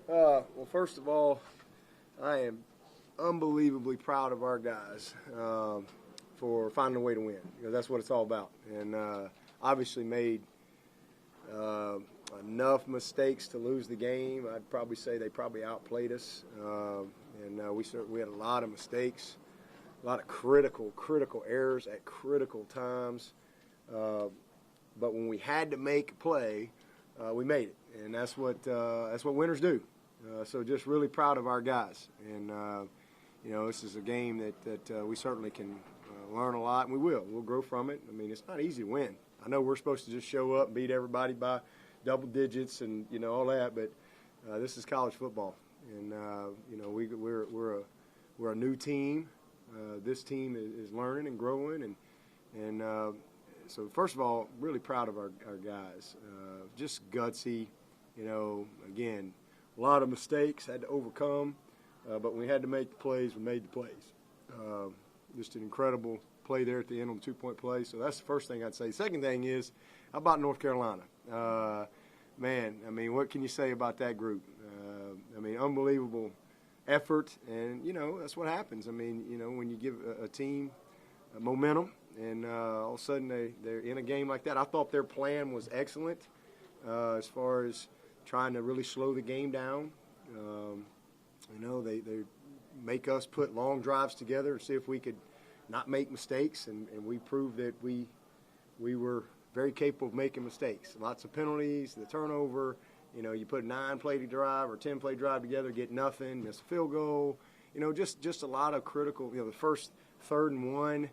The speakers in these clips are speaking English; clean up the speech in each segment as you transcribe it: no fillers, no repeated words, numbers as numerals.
Well, first of all, I am unbelievably proud of our guys for finding a way to win. That's what it's all about. And obviously made enough mistakes to lose the game. I'd probably say they probably outplayed us. We had a lot of mistakes, a lot of critical errors at critical times. But when we had to make a play, we made it, and that's what winners do. So just really proud of our guys, and this is a game that we certainly can learn a lot, and we'll grow from it. I mean, it's not easy to win. I know we're supposed to just show up and beat everybody by double digits and all that, but this is college football, and we're a new team. This team is learning and growing, and so first of all, really proud of our guys. Just gutsy, again, a lot of mistakes had to overcome, but when we had to make the plays, we made the plays. Just an incredible play there at the end on the 2-point play. So that's the first thing I'd say. Second thing is, how about North Carolina? Man, I mean, what can you say about that group? Unbelievable effort, and, that's what happens. I mean, when you give a team momentum, and all of a sudden they're in a game like that. I thought their plan was excellent as far as trying to really slow the game down. They make us put long drives together and see if we could not make mistakes, and we proved that we were very capable of making mistakes. Lots of penalties, the turnover. You put a 9-play drive or 10-play drive together, get nothing, miss a field goal. Just a lot of critical. The first 3rd and 1.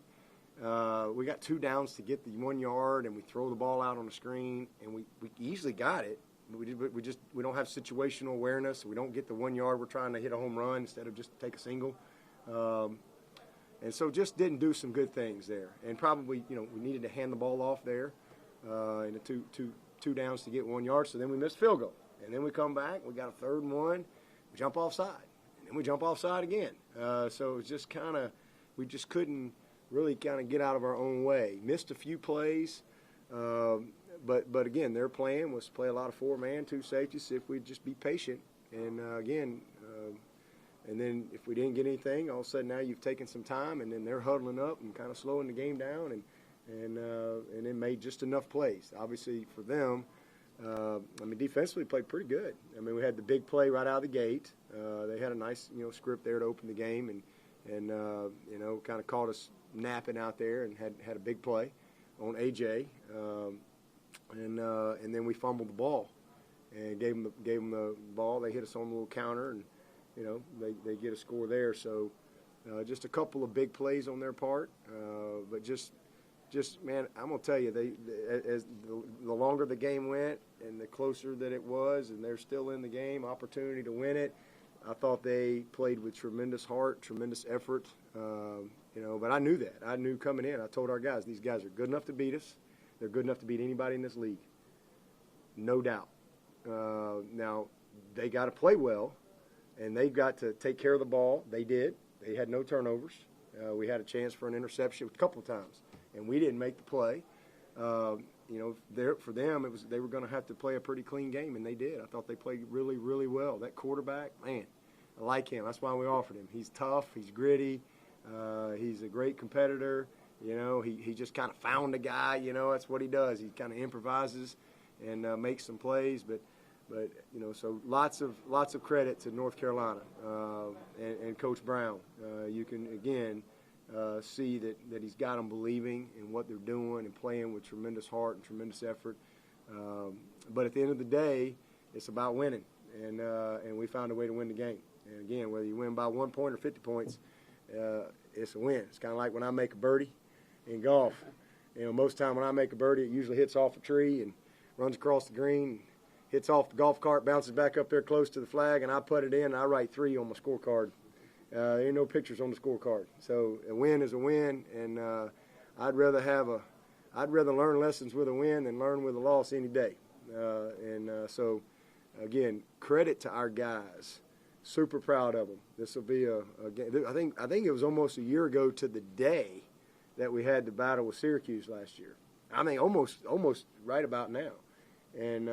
We got 2 downs to get the 1 yard, and we throw the ball out on the screen, and we easily got it. We don't have situational awareness. We don't get the 1 yard. We're trying to hit a home run instead of just take a single, and so just didn't do some good things there. And probably we needed to hand the ball off there, in the two downs to get 1 yard. So then we missed field goal, and then we come back. We got a 3rd and 1. We jump offside, and then we jump offside again. So it was just we just couldn't really kind of get out of our own way. Missed a few plays, but again, their plan was to play a lot of 4-man, 2 safeties, see if we'd just be patient. And and then if we didn't get anything, all of a sudden now you've taken some time, and then they're huddling up and kind of slowing the game down, and then made just enough plays. Obviously for them, defensively played pretty good. We had the big play right out of the gate. They had a nice script there to open the game, and kind of caught us napping out there, and had a big play on AJ, and then we fumbled the ball and gave them the ball. They hit us on a little counter, and they get a score there. So just a couple of big plays on their part, but just man, I'm gonna tell you, as the longer the game went and the closer that it was, and they're still in the game, opportunity to win it. I thought they played with tremendous heart, tremendous effort. But I knew that. I knew coming in. I told our guys, these guys are good enough to beat us. They're good enough to beat anybody in this league, no doubt. Now, they got to play well, and they've got to take care of the ball. They did. They had no turnovers. We had a chance for an interception a couple of times, and we didn't make the play. For them, they were going to have to play a pretty clean game, and they did. I thought they played really, really well. That quarterback, man, I like him. That's why we offered him. He's tough. He's gritty. He's a great competitor. He just kind of found a guy. That's what he does. He kind of improvises and makes some plays. But so lots of credit to North Carolina and Coach Brown. You can again see that he's got them believing in what they're doing and playing with tremendous heart and tremendous effort. But at the end of the day, it's about winning, and we found a way to win the game. And again, whether you win by 1 point or 50 points, it's a win. It's kind of like when I make a birdie in golf. Most time when I make a birdie, it usually hits off a tree and runs across the green, hits off the golf cart, bounces back up there close to the flag, and I put it in, and I write 3 on my scorecard. There ain't no pictures on the scorecard. So a win is a win, and I'd rather learn lessons with a win than learn with a loss any day. So, again, credit to our guys. Super proud of them. This will be a game. I think it was almost a year ago to the day that we had the battle with Syracuse last year. almost right about now. And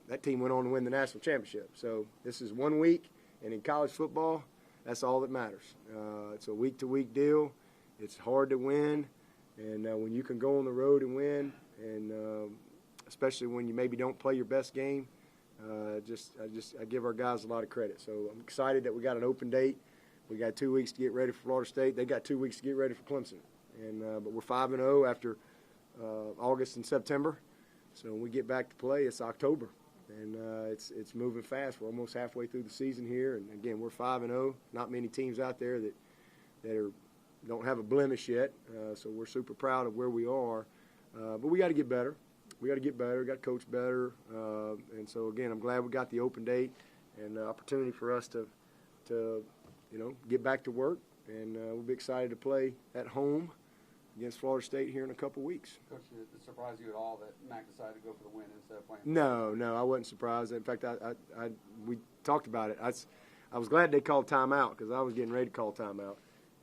that team went on to win the national championship. So this is 1 week, and in college football, that's all that matters. It's a week-to-week deal. It's hard to win, and when you can go on the road and win, and especially when you maybe don't play your best game, I give our guys a lot of credit. So I'm excited that we got an open date. We got 2 weeks to get ready for Florida State. They got 2 weeks to get ready for Clemson. And but we're 5-0 after August and September. So when we get back to play, it's October, and it's moving fast. We're almost halfway through the season here, and again, we're 5-0. Not many teams out there that don't have a blemish yet. So we're super proud of where we are. But we got to get better. We got to get better. Got to coach better. And so again, I'm glad we got the open date and the opportunity for us to get back to work. And we'll be excited to play at home against Florida State here in a couple weeks. Coach, did it surprise you at all that Mac decided to go for the win instead of playing? No, I wasn't surprised. In fact, we talked about it. I was glad they called timeout because I was getting ready to call timeout.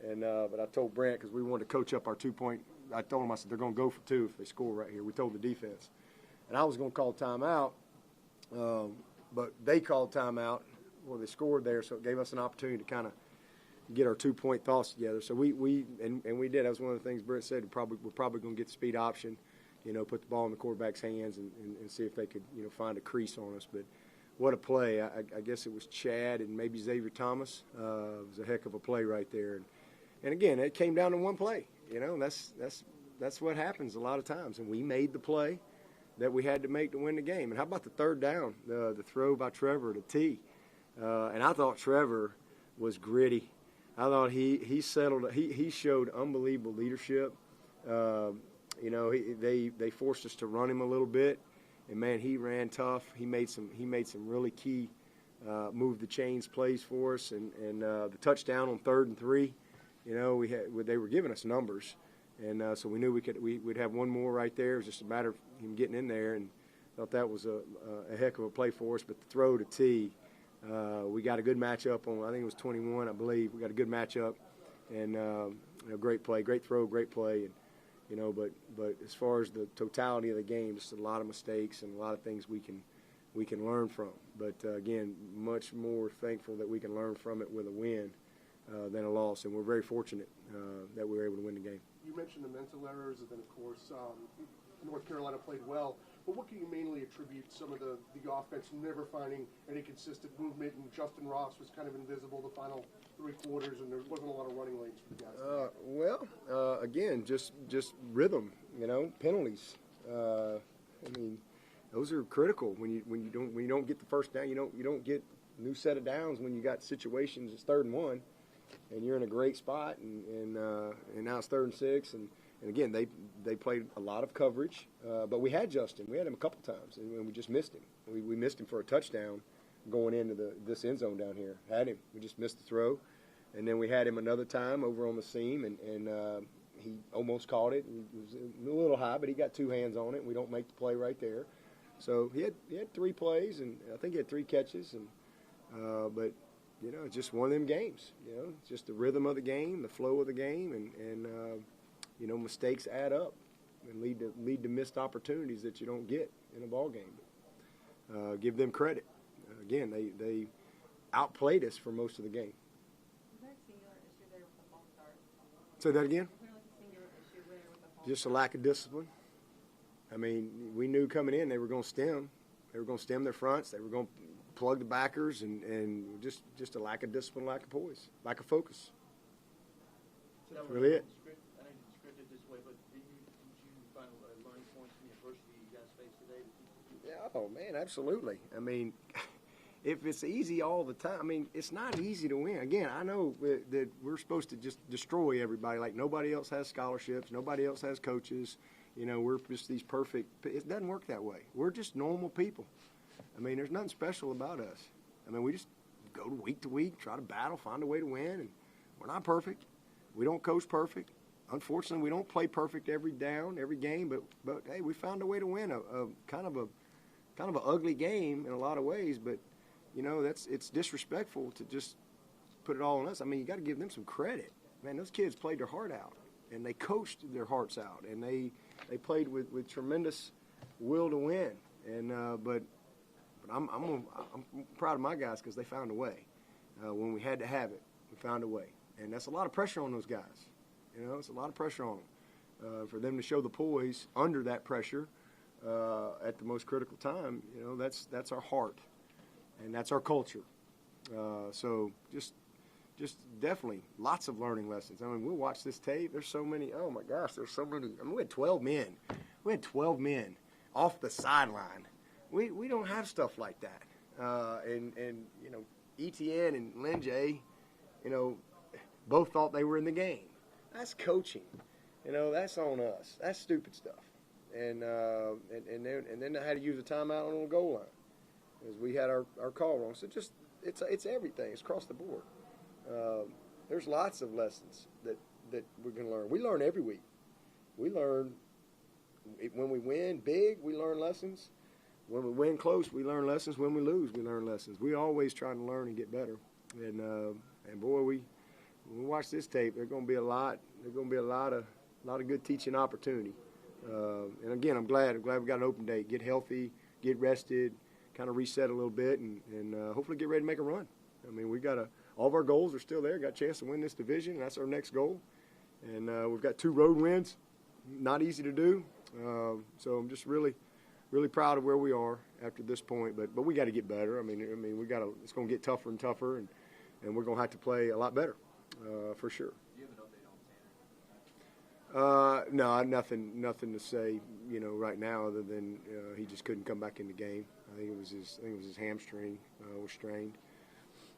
And but I told Brant because we wanted to coach up our 2-point. I told him, I said, they're going to go for 2 if they score right here. We told the defense. And I was going to call timeout, but they called timeout. Well, they scored there, so it gave us an opportunity to kind of get our 2-point thoughts together. So we did. That was one of the things Brent said. We're probably going to get the speed option, put the ball in the quarterback's hands and see if they could, find a crease on us. But what a play. I guess it was Chad and maybe Xavier Thomas. It was a heck of a play right there. And again, it came down to one play. That's what happens a lot of times. And we made the play that we had to make to win the game. And how about the third down, the throw by Trevor to T? And I thought Trevor was gritty. I thought he settled. He showed unbelievable leadership. They forced us to run him a little bit, and man, he ran tough. He made some really key move the chains plays for us, and the touchdown on 3rd and 3. They were giving us numbers, and so we knew we'd have one more right there. It was just a matter of him getting in there, and thought that was a heck of a play for us. But the throw to T. We got a good matchup on, I think it was 21, I believe. We got a good matchup, and great play, great throw, great play. And but as far as the totality of the game, just a lot of mistakes and a lot of things we can learn from. But again, much more thankful that we can learn from it with a win than a loss, and we're very fortunate that we were able to win the game. You mentioned the mental errors, and then of course North Carolina played well. But what can you mainly attribute some of the offense never finding any consistent movement, and Justin Ross was kind of invisible the final 3 quarters, and there wasn't a lot of running lanes for the guys? Again, just rhythm, penalties. Those are critical when you don't get the first down. You don't get a new set of downs when you got situations. It's 3rd and 1, and you're in a great spot, and now it's 3rd and 6, and again, they played a lot of coverage, but we had Justin. We had him a couple times, and we just missed him. We missed him for a touchdown going into this end zone down here. Had him. We just missed the throw. And then we had him another time over on the seam, and he almost caught it. It was a little high, but he got 2 hands on it, and we don't make the play right there. So he had 3 plays, and I think he had 3 catches. But, it's just one of them games. It's just the rhythm of the game, the flow of the game, and mistakes add up and lead to missed opportunities that you don't get in a ball game. Give them credit. Again, they outplayed us for most of the game. Was there a singular issue there with the false start? Say that again? Was there a singular issue there with the false Just a lack of discipline. We knew coming in they were going to stem. They were going to stem their fronts. They were going to plug the backers, and just a lack of discipline, lack of poise, lack of focus. That's really it. I know you scripted this way, but did you find learning points from the adversity you guys faced today? Yeah, oh, man, absolutely. If it's easy all the time, it's not easy to win. Again, I know that we're supposed to just destroy everybody. Like nobody else has scholarships, nobody else has coaches. We're just these perfect. It doesn't work that way. We're just normal people. There's nothing special about us. We just go week to week, try to battle, find a way to win, and we're not perfect. We don't coach perfect. Unfortunately, we don't play perfect every down, every game. But hey, we found a way to win a kind of an ugly game in a lot of ways. But it's disrespectful to just put it all on us. You got to give them some credit. Man, those kids played their heart out, and they coached their hearts out, and they played with tremendous will to win. And but But I'm proud of my guys because they found a way. When we had to have it, we found a way. And that's a lot of pressure on those guys. You know, it's a lot of pressure on them. For them to show the poise under that pressure at the most critical time, you know, that's our heart. And that's our culture. So just definitely lots of learning lessons. I mean, we'll watch this tape. There's so many. Oh, my gosh, there's so many. I mean, we had 12 men. We had 12 men off the sideline. We don't have stuff like that. And you know, ETN and Linjay, you know, both thought they were in the game. That's coaching. You know, that's on us. That's stupid stuff. And then I had to use a timeout on the goal line because we had our call wrong. So just it's everything. It's across the board. There's lots of lessons that we're going to learn. We learn every week. We learn when we win big, we learn lessons. When we win close, we learn lessons. When we lose, we learn lessons. We always trying to learn and get better. And boy, when we watch this tape, there's going to be a lot. There's going to be a lot of good teaching opportunity. And again, I'm glad we got an open date. Get healthy, get rested, kind of reset a little bit, and hopefully get ready to make a run. I mean, all of our goals are still there. Got a chance to win this division, and that's our next goal. And we've got 2 road wins. Not easy to do. So I'm just really proud of where we are after this point. But we got to get better. I mean, it's going to get tougher and tougher, and we're going to have to play a lot better, for sure. Do you have an update on Tanner? No, nothing to say, you know, right now other than he just couldn't come back in the game. I think it was his hamstring was strained.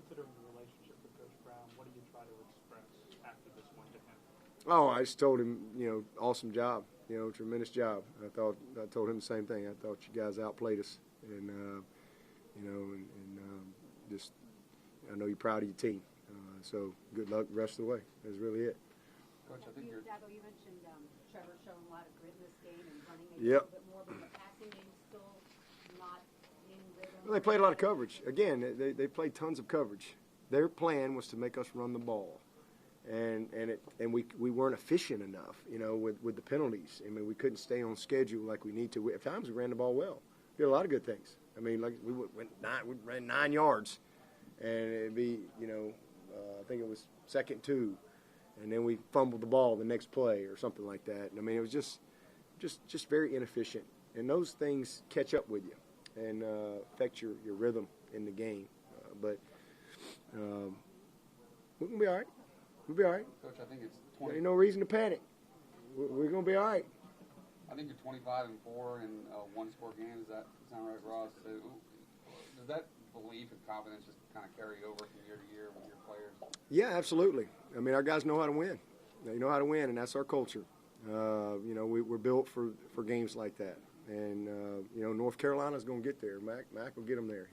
Considering the relationship with Coach Brown, what do you try to express after this one to him? Oh, I just told him, you know, awesome job, you know, tremendous job. I told him the same thing. I thought you guys outplayed us, and you know, just I know you're proud of your team. So good luck the rest of the way. That's really it. Coach, I think you're. Dabo, you mentioned Trevor showing a lot of grit in this game and running maybe Yep. a little bit more, but the passing game still not in rhythm. Well, they played a lot of coverage. Again, they played tons of coverage. Their plan was to make us run the ball, and we weren't efficient enough, you know, with the penalties. I mean, we couldn't stay on schedule like we need to. At times, we ran the ball well. We did a lot of good things. I mean, like we ran 9 yards, and it'd be, you know, I think it was 2nd 2, and then we fumbled the ball the next play or something like that. And I mean, it was just very inefficient, and those things catch up with you and affect your rhythm in the game. But we're gonna be all right. We'll be all right. Coach, I think it's There 20. ain't no reason to panic. We're gonna be all right. I think you're 25-4 in a 1-score game. Does that sound right, Ross? So, does that belief and confidence just kind of carry over from year to year with your players? Yeah, absolutely. I mean, our guys know how to win. They know how to win, and that's our culture. You know, we're built for games like that. And you know, North Carolina's going to get there. Mac will get them there.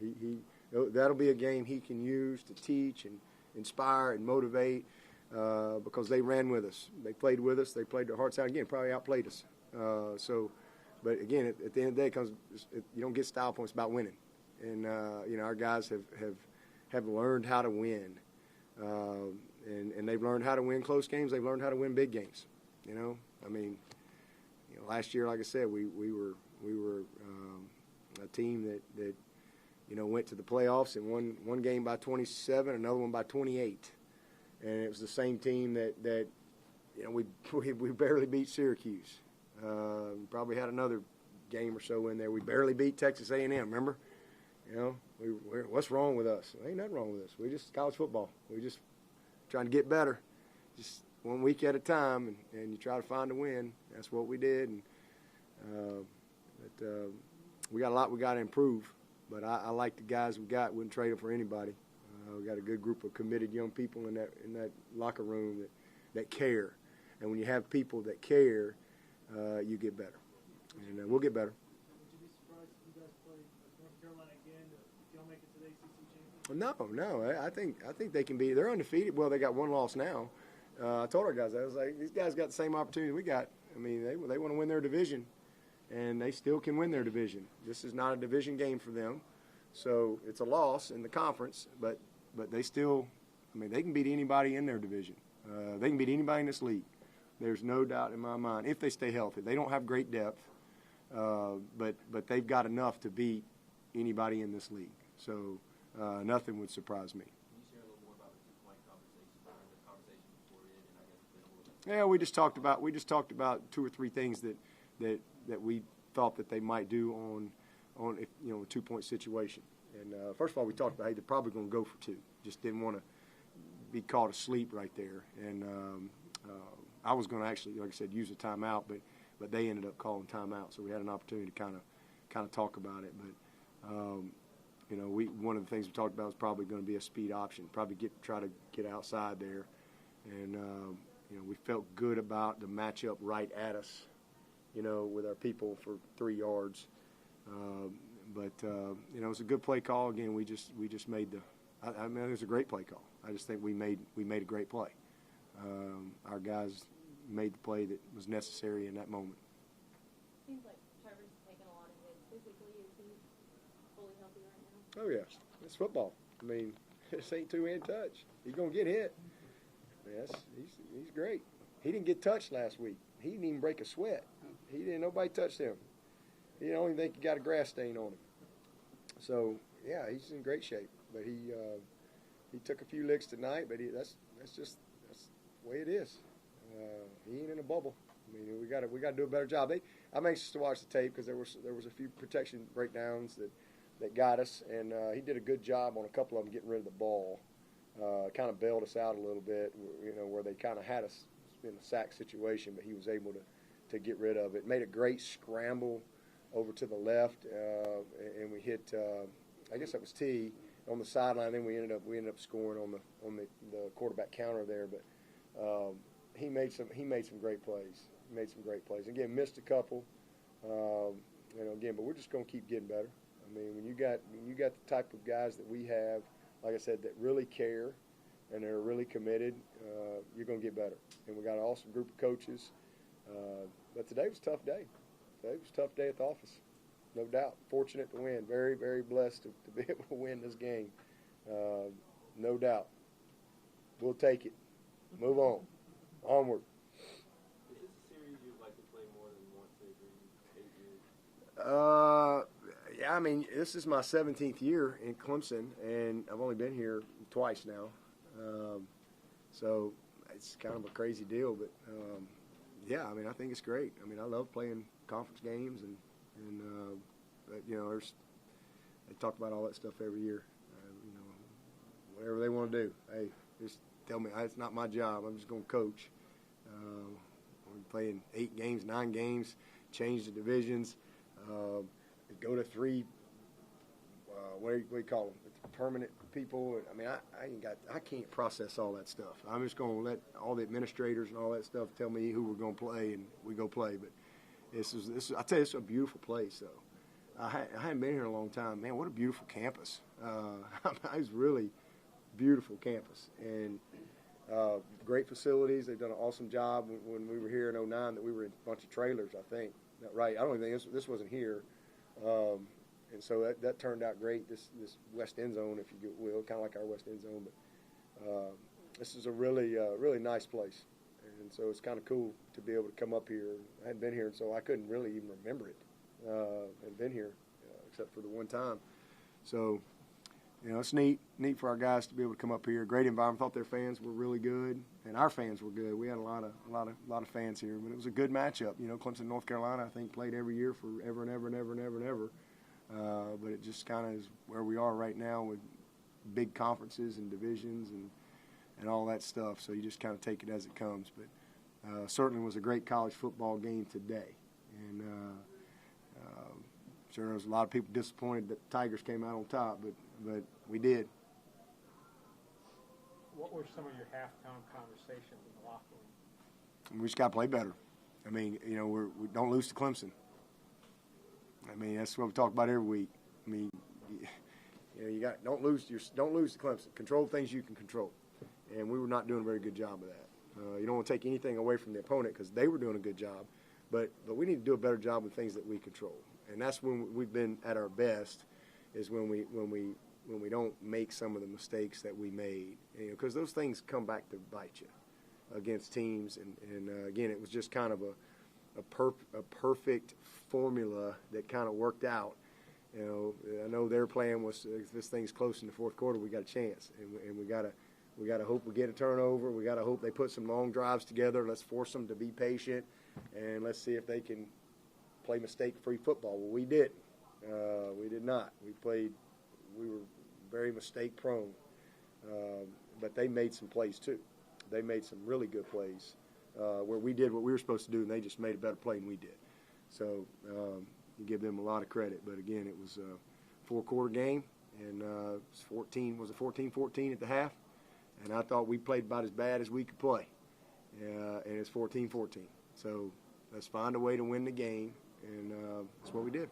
That'll be a game he can use to teach and inspire and motivate because they ran with us. They played with us. They played their hearts out. Again, probably outplayed us. But again, at the end of the day, you don't get style points, about winning. And you know, our guys have learned how to win, and they've learned how to win close games. They've learned how to win big games. You know, I mean, you know, last year, like I said, we were a team that you know went to the playoffs and won one game by 27, another one by 28, and it was the same team that you know we barely beat Syracuse. We probably had another game or so in there. We barely beat Texas A&M. Remember? You know, what's wrong with us? Ain't nothing wrong with us. We just college football. We just trying to get better, just one week at a time, and you try to find a win. That's what we did. And we got a lot we got to improve. But I like the guys we got. Wouldn't trade them for anybody. We got a good group of committed young people in that locker room that care. And when you have people that care, you get better. And we'll get better. Would you be surprised if you guys play North Carolina again if y'all make it to the ACC championship? No. I think they can be. They're undefeated. Well, they got one loss now. I told our guys that. I was like, these guys got the same opportunity we got. I mean, they want to win their division, and they still can win their division. This is not a division game for them, so it's a loss in the conference. But they still, I mean, they can beat anybody in their division. They can beat anybody in this league. There's no doubt in my mind if they stay healthy. They don't have great depth, but they've got enough to beat anybody in this league. So nothing would surprise me. Can you share a little more about the two-point conversation during the conversation before it, and I guess then a little bit? Yeah, we just talked about 2 or 3 things that we thought that they might do on if, you know, a 2-point situation. And first of all, we talked about, hey, they're probably going to go for 2. Just didn't want to be caught asleep right there. And I was going to actually, like I said, use a timeout, but they ended up calling timeout, so we had an opportunity to kind of talk about it. But you know, one of the things we talked about was probably going to be a speed option, probably try to get outside there, and you know, we felt good about the matchup right at us, you know, with our people for 3 yards. But you know, it was a good play call. Again, we just made the. I mean, it was a great play call. I just think we made a great play. Our guys made the play that was necessary in that moment. Seems like Trevor's taking a lot of hits physically. Is he fully healthy right now? Oh yeah, it's football. I mean, this ain't two-hand touch. He's gonna get hit. Yes, he's great. He didn't get touched last week. He didn't even break a sweat. Nobody touched him. He don't even think he got a grass stain on him. So yeah, he's in great shape. But he took a few licks tonight. But that's the way it is. He ain't in a bubble. I mean, we got to do a better job. I'm anxious to watch the tape because there was a few protection breakdowns that got us, and he did a good job on a couple of them getting rid of the ball. Kind of bailed us out a little bit, you know, where they kind of had us in a sack situation, but he was able to get rid of it. Made a great scramble over to the left, and we hit. I guess that was T on the sideline. Then we ended up scoring on the quarterback counter there, but. He made some great plays. Again, missed a couple, you know. Again, but we're just going to keep getting better. I mean, when you got the type of guys that we have, like I said, that really care and they're really committed, you're going to get better. And we got an awesome group of coaches. But today was a tough day. Today was a tough day at the office, no doubt. Fortunate to win. Very, very blessed to be able to win this game. No doubt. We'll take it. Move on. Onward. Is this a series you'd like to play more than once every 8 years? Yeah, I mean, this is my 17th year in Clemson, and I've only been here twice now. So it's kind of a crazy deal, but yeah, I mean, I think it's great. I mean, I love playing conference games, and but, you know, they talk about all that stuff every year. You know, whatever they want to do. Hey, just tell me, it's not my job. I'm just going to coach. We're playing 8 games, 9 games, change the divisions, go to 3. What do you call them? It's permanent people. I mean, I can't process all that stuff. I'm just going to let all the administrators and all that stuff tell me who we're going to play, and we go play. But this is I tell you, it's a beautiful place. though. I hadn't been here in a long time. Man, what a beautiful campus. It's really beautiful campus, and great facilities. They've done an awesome job. When we were here in 2009, that we were in a bunch of trailers, I think. Right, I don't even think this wasn't here. And so that turned out great, this west end zone, if you will, kind of like our west end zone. But this is a really, really nice place. And so it's kind of cool to be able to come up here. I hadn't been here, so I couldn't really even remember it. And been here, except for the one time. So, you know, it's neat for our guys to be able to come up here. Great environment. Thought their fans were really good, and our fans were good. We had a lot of fans here, but it was a good matchup. You know, Clemson, North Carolina, I think played every year forever and ever and ever and ever and ever. But it just kind of is where we are right now with big conferences and divisions and all that stuff. So you just kind of take it as it comes. But certainly was a great college football game today, and sure there was a lot of people disappointed that the Tigers came out on top, but we did. What were some of your halftime conversations in the locker room? We just got to play better. I mean, you know, we don't lose to Clemson. I mean, that's what we talk about every week. I mean, you know, don't lose to Clemson. Control things you can control, and we were not doing a very good job of that. You don't want to take anything away from the opponent because they were doing a good job, but we need to do a better job with things that we control, and that's when we've been at our best. Is when we don't make some of the mistakes that we made, because those things come back to bite you against teams, and again, it was just kind of a perfect formula that kind of worked out, You know, I know their plan was if this thing's close in the fourth quarter, we got a chance, and we gotta hope we get a turnover. We gotta hope they put some long drives together. Let's force them to be patient, and let's see if they can play mistake-free football. Well, we didn't. We did not. We were very mistake-prone, but they made some plays too. They made some really good plays where we did what we were supposed to do, and they just made a better play than we did. So you give them a lot of credit. But again, it was a four-quarter game, and it was 14-14 at the half, and I thought we played about as bad as we could play, and it's 14-14. So let's find a way to win the game, and that's what we did.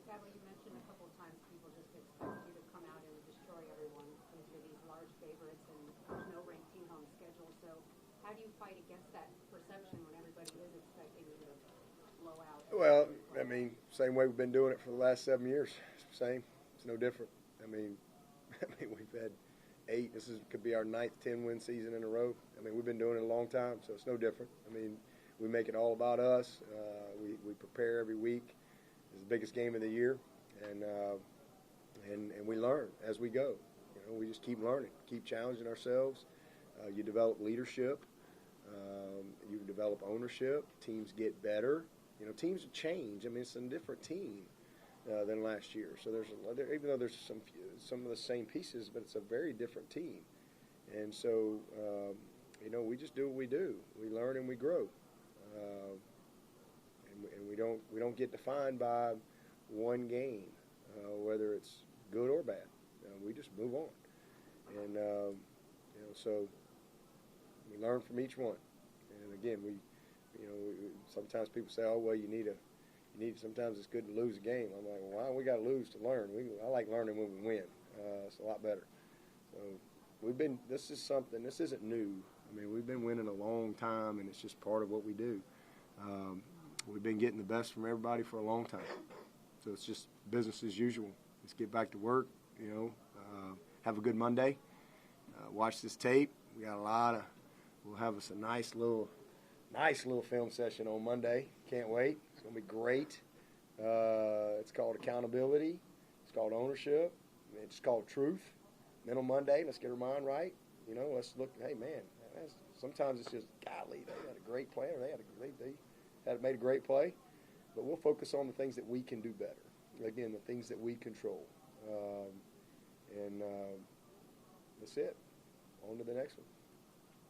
Dabo, you mentioned a couple of times people just expect you to come out and destroy everyone because you're these large favorites and there's no ranked team on schedule. So how do you fight against that perception when everybody is expecting you to blow out? Well, I mean, same way we've been doing it for the last 7 years. Same. It's no different. I mean, we've had 8. Could be our 9th 10-win season in a row. I mean, we've been doing it a long time, so it's no different. I mean, we make it all about us. We prepare every week. It's the biggest game of the year, and we learn as we go. You know, we just keep learning, keep challenging ourselves. You develop leadership. You develop ownership. Teams get better. You know, teams have changed. I mean, it's a different team than last year. So even though there's some of the same pieces, but it's a very different team. And so, you know, we just do what we do. We learn and we grow. And we don't get defined by one game, whether it's good or bad. We just move on, and you know, so we learn from each one. And again, sometimes people say, "Oh, well, sometimes it's good to lose a game." I'm like, "Well, why we got to lose to learn? I like learning when we win. It's a lot better." So this isn't new. I mean, we've been winning a long time, and it's just part of what we do. We've been getting the best from everybody for a long time. So it's just business as usual. Let's get back to work, you know, have a good Monday. Watch this tape. We'll have us a nice little film session on Monday. Can't wait. It's going to be great. It's called accountability. It's called ownership. It's called truth. Then on Monday, let's get our mind right. You know, let's look, hey, man, sometimes it's just, golly, they had a great play, or they had made a great play. But we'll focus on the things that we can do better. Again, the things that we control. And that's it. On to the next one.